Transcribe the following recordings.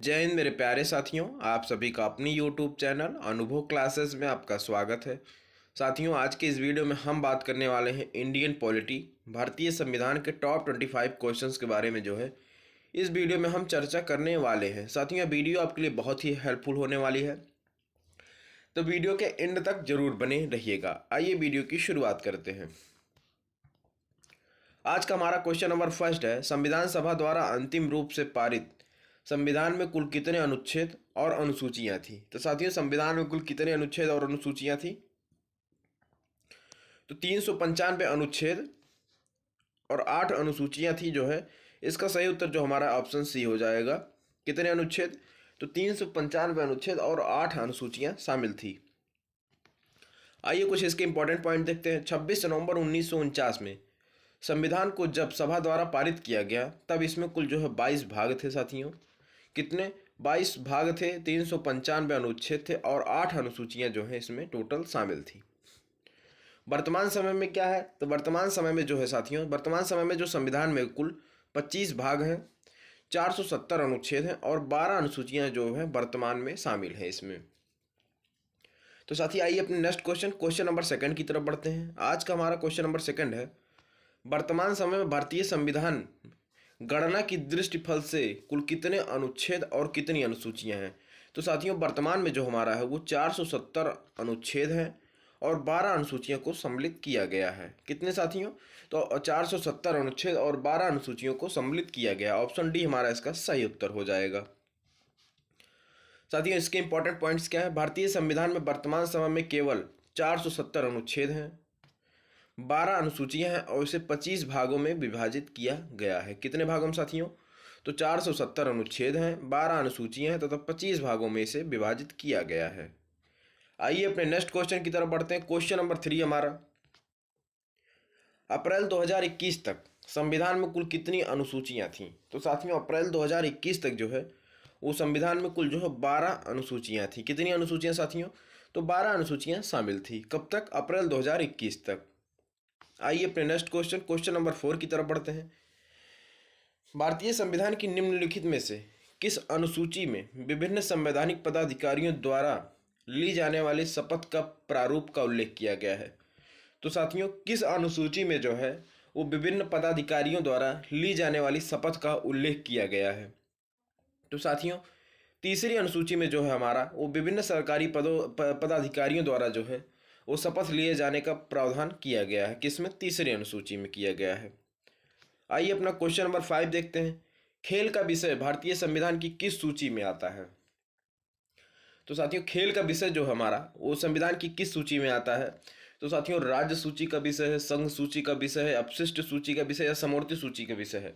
जय हिंद मेरे प्यारे साथियों। आप सभी का अपनी यूट्यूब चैनल अनुभव क्लासेस में आपका स्वागत है। साथियों, आज के इस वीडियो में हम बात करने वाले हैं इंडियन पॉलिटी, भारतीय संविधान के टॉप 25 क्वेश्चंस के बारे में जो है इस वीडियो में हम चर्चा करने वाले हैं। साथियों, यह वीडियो आपके लिए बहुत ही हेल्पफुल होने वाली है, तो वीडियो के एंड तक जरूर बने रहिएगा। आइए वीडियो की शुरुआत करते हैं। आज का हमारा क्वेश्चन नंबर फर्स्ट है, संविधान सभा द्वारा अंतिम रूप से पारित संविधान में कुल कितने अनुच्छेद और अनुसूचियां थी। तो साथियों, संविधान में कुल कितने अनुच्छेद और अनुसूचियां थी? तो 395 अनुच्छेद और 8 अनुसूचियां थी जो है। इसका सही उत्तर जो हमारा ऑप्शन सी हो जाएगा। कितने अनुच्छेद? तो 395 अनुच्छेद और 8 अनुसूचियां शामिल थी। आइए कुछ इसके इंपॉर्टेंट पॉइंट देखते हैं। 26 नवंबर 1949 में संविधान को जब सभा द्वारा पारित किया गया तब इसमें कुल जो है 22 भाग थे साथियों। कितने? 22 भाग थे, 395 अनुच्छेद थे और 8 अनुसूचियां जो है इसमें टोटल शामिल थी। वर्तमान समय में क्या है? तो वर्तमान समय में जो है साथियों, वर्तमान समय में जो संविधान में कुल 25 भाग हैं, 470 अनुच्छेद हैं और 12 अनुसूचियां जो है वर्तमान में शामिल है इसमें। तो साथी आइए अपने नेक्स्ट क्वेश्चन नंबर सेकंड की तरफ बढ़ते हैं। आज का हमारा क्वेश्चन नंबर सेकंड है, वर्तमान समय में भारतीय संविधान गणना की दृष्टिफल से कुल कितने अनुच्छेद और कितनी अनुसूचियां हैं। तो साथियों, वर्तमान में जो हमारा है वो 470 अनुच्छेद हैं और 12 अनुसूचियों को सम्मिलित किया गया है। कितने साथियों? तो 470 अनुच्छेद और 12 अनुसूचियों को सम्मिलित किया गया। ऑप्शन डी हमारा इसका सही उत्तर हो जाएगा। साथियों, इसके इंपॉर्टेंट पॉइंट्स क्या है? भारतीय संविधान में वर्तमान समय में केवल 470 अनुच्छेद हैं, 12 अनुसूचियां हैं और इसे 25 भागों में विभाजित किया गया है। कितने भागों में साथियों? तो 470 अनुच्छेद हैं, 12 अनुसूचियां हैं तथा 25 भागों में इसे विभाजित किया गया है। आइए अपने नेक्स्ट क्वेश्चन की तरफ बढ़ते हैं। क्वेश्चन नंबर 3 हमारा, अप्रैल 2021 तक संविधान में कुल कितनी अनुसूचियां थीं। तो साथियों, अप्रैल 2021 तक जो है वो संविधान में कुल जो है 12 अनुसूचियां थी। कितनी अनुसूचियां साथियों? तो 12 अनुसूचियां शामिल थी। कब तक? अप्रैल 2021 तक। आइए अपने नेक्स्ट क्वेश्चन नंबर 4 की तरफ बढ़ते हैं। भारतीय संविधान की निम्नलिखित में से किस अनुसूची में विभिन्न संवैधानिक पदाधिकारियों द्वारा ली जाने वाली शपथ का प्रारूप का उल्लेख किया गया है। तो साथियों, किस अनुसूची में जो है वो विभिन्न पदाधिकारियों द्वारा ली जाने वाली शपथ का उल्लेख किया गया है। तो साथियों, तीसरी अनुसूची में जो है हमारा वो विभिन्न सरकारी पदाधिकारियों द्वारा जो है वो शपथ लिए जाने का प्रावधान किया गया है। किसमें? तीसरी अनुसूची में किया गया है। आइए अपना क्वेश्चन नंबर 5 देखते हैं। खेल का विषय भारतीय संविधान की किस सूची में आता है। तो साथियों, खेल का विषय जो हमारा वो संविधान की किस सूची में आता है। तो साथियों, राज्य सूची का विषय है, संघ सूची का विषय है, अपशिष्ट सूची का विषय या समवर्ती सूची का विषय है।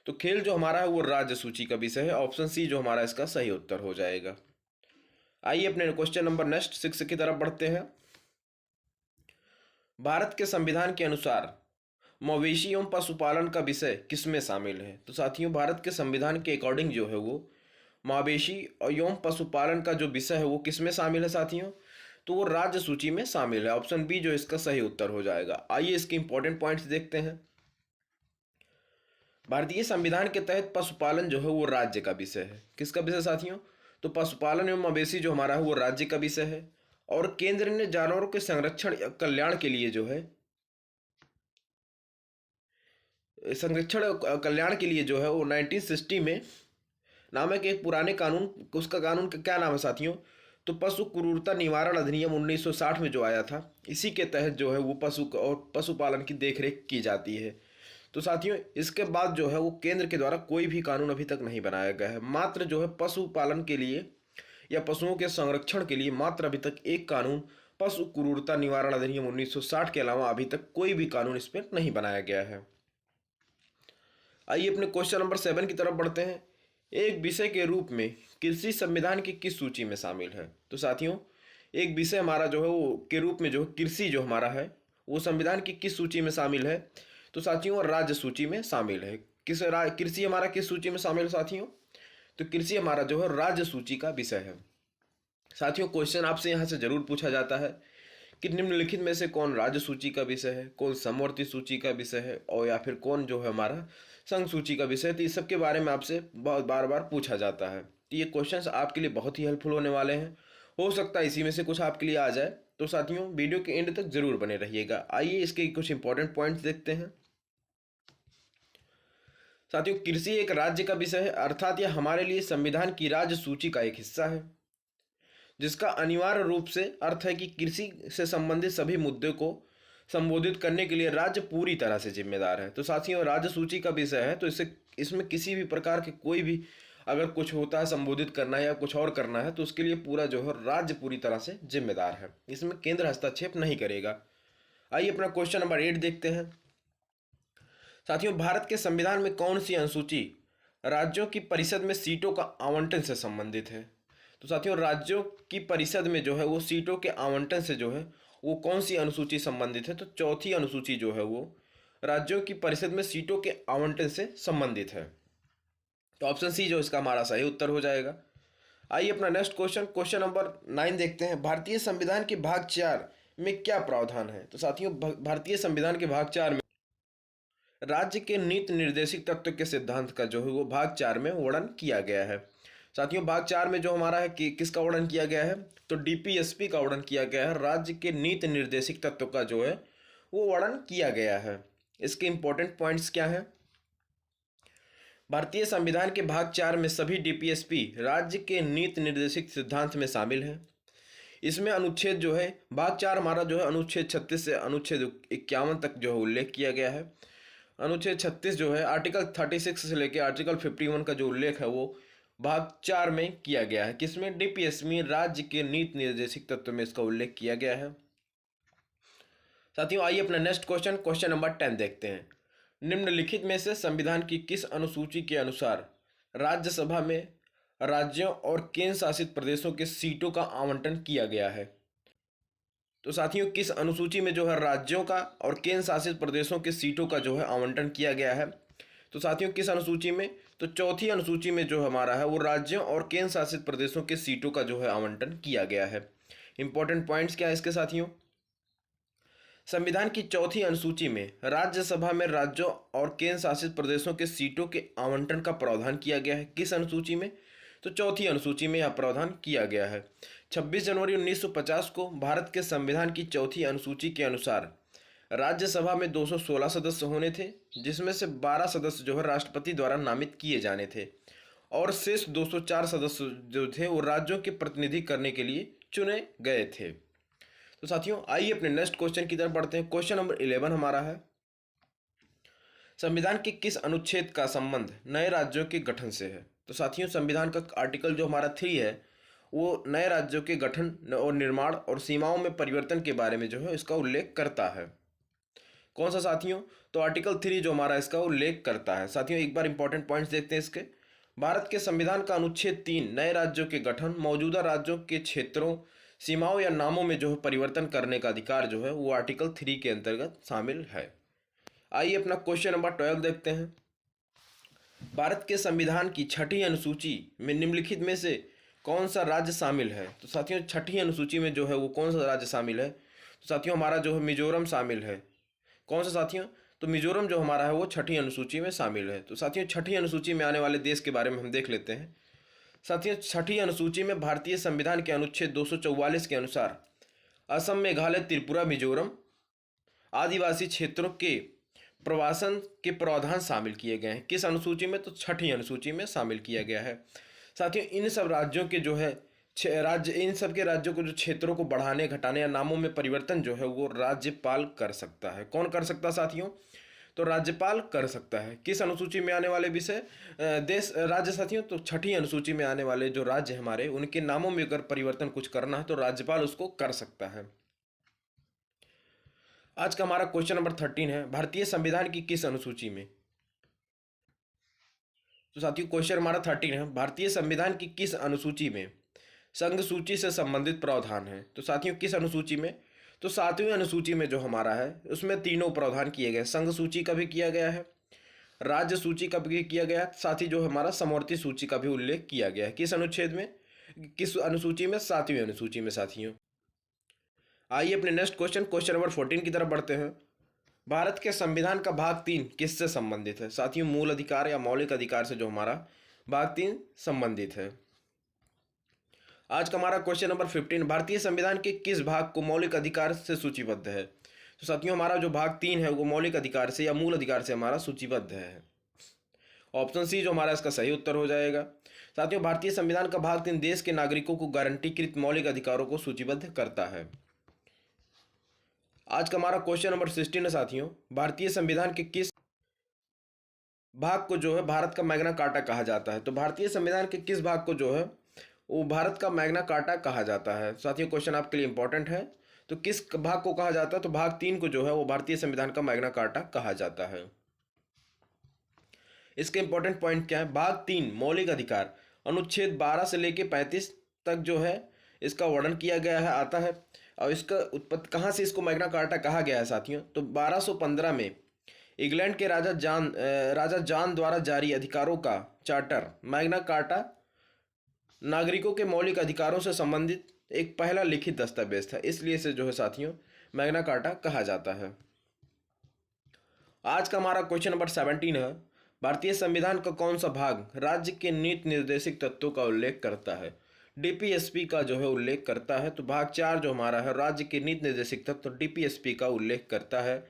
तो खेल जो हमारा है वो राज्य सूची का विषय है। ऑप्शन सी जो हमारा इसका सही उत्तर हो जाएगा। आइए अपने क्वेश्चन नंबर नेक्स्ट 6 की तरफ बढ़ते हैं। भारत के संविधान के अनुसार मवेशी एवं पशुपालन का विषय किसमें शामिल है। तो साथियों, भारत के संविधान के अकॉर्डिंग जो है वो मवेशी एवं पशुपालन का जो विषय है वो किसमें शामिल है साथियों? तो वो राज्य सूची में शामिल है। ऑप्शन बी जो इसका सही उत्तर हो जाएगा। आइए इसके इंपॉर्टेंट पॉइंट्स देखते हैं। भारतीय संविधान के तहत पशुपालन जो है वो राज्य का विषय है। किसका विषय साथियों? तो पशुपालन एवं मवेशी जो हमारा है वो राज्य का विषय है और केंद्र ने जानवरों के संरक्षण या कल्याण के लिए जो है वो 1960 में नामक एक पुराने कानून, उसका कानून का क्या नाम है साथियों? तो पशु क्रूरता निवारण अधिनियम 1960 में जो आया था, इसी के तहत जो है वो पशुपालन की देखरेख की जाती है। तो साथियों, इसके बाद जो है वो केंद्र के द्वारा कोई भी कानून अभी तक नहीं बनाया गया है। मात्र जो है पशुपालन के लिए या पशुओं के संरक्षण के लिए मात्र अभी तक एक कानून, पशु क्रूरता निवारण अधिनियम 1960 के अलावा अभी तक कोई भी कानून इस पर नहीं बनाया गया है। आइए अपने क्वेश्चन नंबर 7 की तरफ बढ़ते हैं। एक विषय के रूप में कृषि संविधान की किस सूची में शामिल है। तो साथियों, एक विषय हमारा जो है वो के रूप में जो कृषि जो हमारा है वो संविधान की किस सूची में शामिल है। तो साथियों, राज्य सूची में शामिल है। कृषि हमारा किस सूची में शामिल है साथियों? तो कृषि हमारा जो है राज्य सूची का विषय है। साथियों, क्वेश्चन आपसे यहाँ से जरूर पूछा जाता है कि निम्नलिखित में से कौन राज्य सूची का विषय है, कौन समवर्ती सूची का विषय है और या फिर कौन जो है हमारा संघ सूची का विषय है। तो इस सब के बारे में आपसे बहुत बार बार पूछा जाता है। तो ये क्वेश्चंस आपके लिए बहुत ही हेल्पफुल होने वाले हैं। हो सकता है इसी में से कुछ आपके लिए आ जाए, तो साथियों वीडियो के एंड तक जरूर बने रहिएगा। आइए इसके कुछ इंपॉर्टेंट पॉइंट्स देखते हैं। साथियों, कृषि एक राज्य का विषय है, अर्थात यह हमारे लिए संविधान की राज्य सूची का एक हिस्सा है, जिसका अनिवार्य रूप से अर्थ है कि कृषि से संबंधित सभी मुद्दों को संबोधित करने के लिए राज्य पूरी तरह से जिम्मेदार है। तो साथियों, राज्य सूची का विषय है, तो इसमें किसी भी प्रकार के कोई भी अगर कुछ होता है संबोधित करना है या कुछ और करना है, तो उसके लिए पूरा जो है राज्य पूरी तरह से जिम्मेदार है, इसमें केंद्र हस्तक्षेप नहीं करेगा। आइए अपना क्वेश्चन नंबर 8 देखते हैं। साथियों, भारत के संविधान में कौन सी अनुसूची राज्यों की परिषद में सीटों का आवंटन से संबंधित है? तो साथियों, राज्यों की परिषद में जो है वो सीटों के आवंटन से जो है वो कौन सी अनुसूची संबंधित है? तो चौथी अनुसूची जो है वो राज्यों की परिषद में सीटों के आवंटन से संबंधित है। तो ऑप्शन सी जो इसका हमारा सही उत्तर हो जाएगा। आइए अपना नेक्स्ट क्वेश्चन नंबर 9 देखते हैं। भारतीय संविधान के भाग 4 में क्या प्रावधान है? तो साथियों, भारतीय संविधान के भाग 4 में राज्य के नीति निर्देशित तत्व के सिद्धांत का जो है वो भाग 4 में वर्णन किया गया है। साथियों, भाग 4 में जो हमारा है कि किसका वर्णन किया गया है? तो डीपीएसपी का वर्णन किया गया है। राज्य के नीति निर्देशित तत्व का जो है वो वर्णन किया गया है। इसके इंपॉर्टेंट पॉइंट्स क्या हैं? भारतीय संविधान के भाग 4 में सभी डीपीएसपी राज्य के नीति निर्देशित सिद्धांत में शामिल हैं। इसमें अनुच्छेद जो है भाग 4 हमारा जो है अनुच्छेद 36 से अनुच्छेद 51 तक जो है उल्लेख किया गया है। अनुच्छेद 36 जो है आर्टिकल 36 से लेकर आर्टिकल 51 का जो उल्लेख है वो भाग 4 में किया गया है। किसमें? डीपीएस में राज्य के नीति निर्देशित तत्व में इसका उल्लेख किया गया है। साथियों, आइए अपना नेक्स्ट क्वेश्चन नंबर 10 देखते हैं। निम्नलिखित में से संविधान की किस अनुसूची के अनुसार राज्यसभा में राज्यों और केंद्र शासित प्रदेशों के सीटों का आवंटन किया गया है? तो साथियों, किस अनुसूची में जो है राज्यों का और केंद्र शासित प्रदेशों के सीटों का जो है आवंटन किया गया है? तो साथियों, किस अनुसूची में? तो चौथी अनुसूची में जो हमारा है वो राज्यों और केंद्र शासित प्रदेशों के सीटों का जो है आवंटन किया गया है। इंपॉर्टेंट पॉइंट्स क्या है इसके साथियों? संविधान की चौथी अनुसूची में राज्यसभा में राज्यों और केंद्र शासित प्रदेशों के सीटों के आवंटन का प्रावधान किया गया है। किस अनुसूची में? तो चौथी अनुसूची में यह प्रावधान किया गया है। 26 जनवरी 1950 को भारत के संविधान की चौथी अनुसूची के अनुसार राज्यसभा में 216 सदस्य होने थे, जिसमें से 12 सदस्य जो है राष्ट्रपति द्वारा नामित किए जाने थे और शेष 204 सदस्य जो थे वो राज्यों के प्रतिनिधि करने के लिए चुने गए थे। तो साथियों, आइए अपने नेक्स्ट क्वेश्चन की तरफ बढ़ते हैं। क्वेश्चन नंबर 11 हमारा है, संविधान के किस अनुच्छेद का संबंध नए राज्यों के गठन से है? तो साथियों, संविधान का आर्टिकल जो हमारा 3 है वो नए राज्यों के गठन और निर्माण और सीमाओं में परिवर्तन के बारे में जो है इसका उल्लेख करता है। कौन सा साथियों? तो आर्टिकल 3 जो हमारा इसका उल्लेख करता है। साथियों, एक बार इंपॉर्टेंट पॉइंट्स देखते हैं इसके। भारत के संविधान का अनुच्छेद 3 नए राज्यों के गठन, मौजूदा राज्यों के क्षेत्रों, सीमाओं या नामों में जो है परिवर्तन करने का अधिकार जो है वो आर्टिकल 3 के अंतर्गत शामिल है। आइए अपना क्वेश्चन नंबर 12 देखते हैं। भारत के संविधान की छठी अनुसूची में निम्नलिखित में से कौन सा राज्य शामिल है? तो साथियों, छठी अनुसूची में जो है वो कौन सा राज्य शामिल है? तो साथियों, हमारा जो है मिजोरम शामिल है। कौन सा साथियों? तो मिजोरम जो हमारा है वो छठी अनुसूची में शामिल है। तो साथियों, छठी अनुसूची में आने वाले देश के बारे में हम देख लेते हैं। साथियों, छठी अनुसूची में भारतीय संविधान के अनुच्छेद 244 के अनुसार असम, मेघालय, त्रिपुरा, मिजोरम आदिवासी क्षेत्रों के प्रवासन के प्रावधान शामिल किए गए हैं। किस अनुसूची में? तो छठी अनुसूची में शामिल किया गया है। साथियों, इन सब राज्यों के जो है इन सब के राज्यों को जो क्षेत्रों को बढ़ाने, घटाने या नामों में परिवर्तन जो है वो राज्यपाल कर सकता है। कौन कर सकता है साथियों? तो राज्यपाल कर सकता है। किस अनुसूची में आने वाले विषय देश राज्य साथियों? तो छठी अनुसूची में आने वाले जो राज्य हमारे उनके नामों में अगर परिवर्तन कुछ करना है तो राज्यपाल उसको कर सकता है। आज का हमारा क्वेश्चन नंबर 13 है, भारतीय संविधान की किस अनुसूची में? तो साथियों, क्वेश्चन हमारा 13 है, भारतीय संविधान की किस अनुसूची में संघ सूची से संबंधित प्रावधान है? तो साथियों, किस अनुसूची में? तो 7वीं अनुसूची में जो हमारा है उसमें तीनों प्रावधान किए गए। संघ सूची का भी किया गया है, राज्य सूची का भी किया गया है, साथ ही जो हमारा समवर्ती सूची का भी उल्लेख किया गया है। किस अनुच्छेद में, किस अनुसूची में? 7वीं अनुसूची में साथियों। आइए अपने नेक्स्ट क्वेश्चन नंबर 14 की तरफ बढ़ते हैं। भारत के संविधान का भाग 3 किससे संबंधित है? साथियों, मूल अधिकार या मौलिक अधिकार से जो हमारा भाग 3 संबंधित है। आज का हमारा क्वेश्चन नंबर 15, भारतीय संविधान के किस भाग को मौलिक अधिकार से सूचीबद्ध है? तो साथियों हमारा जो भाग 3 है वो मौलिक अधिकार से या मूल अधिकार से हमारा सूचीबद्ध है। ऑप्शन सी जो हमारा इसका सही उत्तर हो जाएगा। साथियों भारतीय संविधान का भाग 3 देश के नागरिकों को गारंटीकृत मौलिक अधिकारों को सूचीबद्ध करता है। आज का हमारा क्वेश्चन नंबर 16 है साथियों, भारतीय संविधान के किस भाग को जो है भारत का मैग्ना कार्टा कहा जाता है? तो भारतीय संविधान के किस भाग को जो है वो भारत का मैग्ना कार्टा कहा जाता है? साथियों क्वेश्चन आपके लिए इंपॉर्टेंट है। तो किस भाग को कहा जाता है? तो भाग 3 को जो है वो भारतीय संविधान का मैग्ना कार्टा कहा जाता है। इसके इंपॉर्टेंट पॉइंट क्या है? भाग 3 मौलिक अधिकार अनुच्छेद 12 से लेके 35 तक जो है इसका वर्णन किया गया है, आता है। और इसका उत्पत्ति कहाँ से इसको मैग्ना कार्टा कहा गया है साथियों? तो 1215 में इंग्लैंड के राजा जॉन द्वारा जारी अधिकारों का चार्टर मैग्ना कार्टा नागरिकों के मौलिक अधिकारों से संबंधित एक पहला लिखित दस्तावेज था, इसलिए इसे जो है साथियों मैग्ना कार्टा कहा जाता है। आज का हमारा क्वेश्चन नंबर 17 है, भारतीय संविधान का कौन सा भाग राज्य के नीति निर्देशक तत्वों का उल्लेख करता है? डीपीएसपी का जो है उल्लेख करता है। तो भाग 4 जो हमारा है राज्य के नीति निर्देशक तत्व डीपीएसपी का उल्लेख करता है।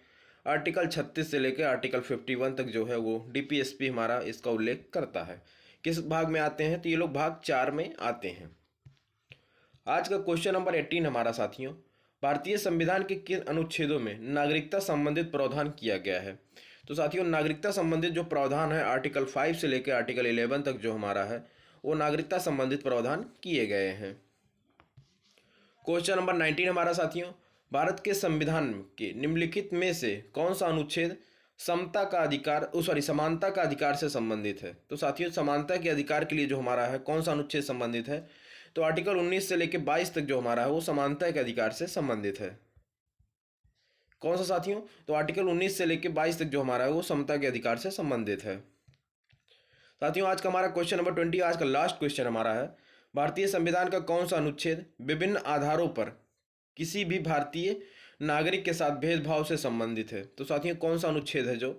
आर्टिकल 36 से लेकर आर्टिकल 51 तक जो है वो डीपीएसपी हमारा इसका उल्लेख करता है। किस भाग में आते हैं? तो ये लोग भाग 4 में आते हैं। आज का क्वेश्चन नंबर 18 हमारा साथियों, भारतीय संविधान के किन अनुच्छेदों में नागरिकता संबंधित प्रावधान किया गया है? तो साथियों नागरिकता संबंधित जो प्रावधान है आर्टिकल 5 से लेकर आर्टिकल 11 तक जो हमारा है वो नागरिकता संबंधित प्रावधान किए गए हैं। क्वेश्चन नंबर 19 हमारा साथियों, भारत के संविधान के निम्नलिखित में से कौन सा अनुच्छेद समता का अधिकार समानता का अधिकार से संबंधित है? तो साथियों समानता के अधिकार के लिए जो हमारा है कौन सा अनुच्छेद संबंधित है? तो आर्टिकल 19 से लेकर 22 तक जो हमारा है वो समानता के अधिकार से संबंधित है। कौन सा साथियों? तो आर्टिकल 19 से लेकर 22 तक जो हमारा है वो समता के अधिकार से संबंधित है। साथियों आज का हमारा क्वेश्चन नंबर 20, आज का लास्ट क्वेश्चन हमारा है, भारतीय संविधान का कौन सा अनुच्छेद विभिन्न आधारों पर किसी भी भारतीय नागरिक के साथ भेदभाव से संबंधित है? तो साथियों कौन सा अनुच्छेद है जो?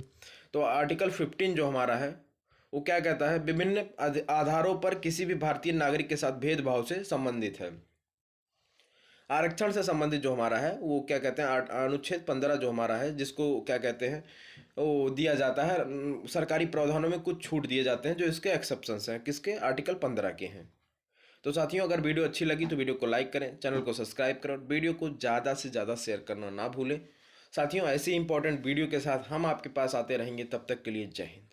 तो आर्टिकल 15 जो हमारा है वो क्या कहता है? विभिन्न आधारों पर किसी भी भारतीय नागरिक के साथ भेदभाव से संबंधित है। आरक्षण से संबंधित जो हमारा है वो क्या कहते हैं? अनुच्छेद 15 जो हमारा है जिसको क्या कहते हैं वो दिया जाता है, सरकारी प्रावधानों में कुछ छूट दिए जाते हैं जो इसके एक्सेप्शंस हैं। किसके? आर्टिकल 15 के हैं। तो साथियों अगर वीडियो अच्छी लगी तो वीडियो को लाइक करें, चैनल को सब्सक्राइब करें, वीडियो को ज़्यादा से ज़्यादा शेयर करना ना भूलें। साथियों ऐसी इंपॉर्टेंट वीडियो के साथ हम आपके पास आते रहेंगे, तब तक के लिए जय हिंद।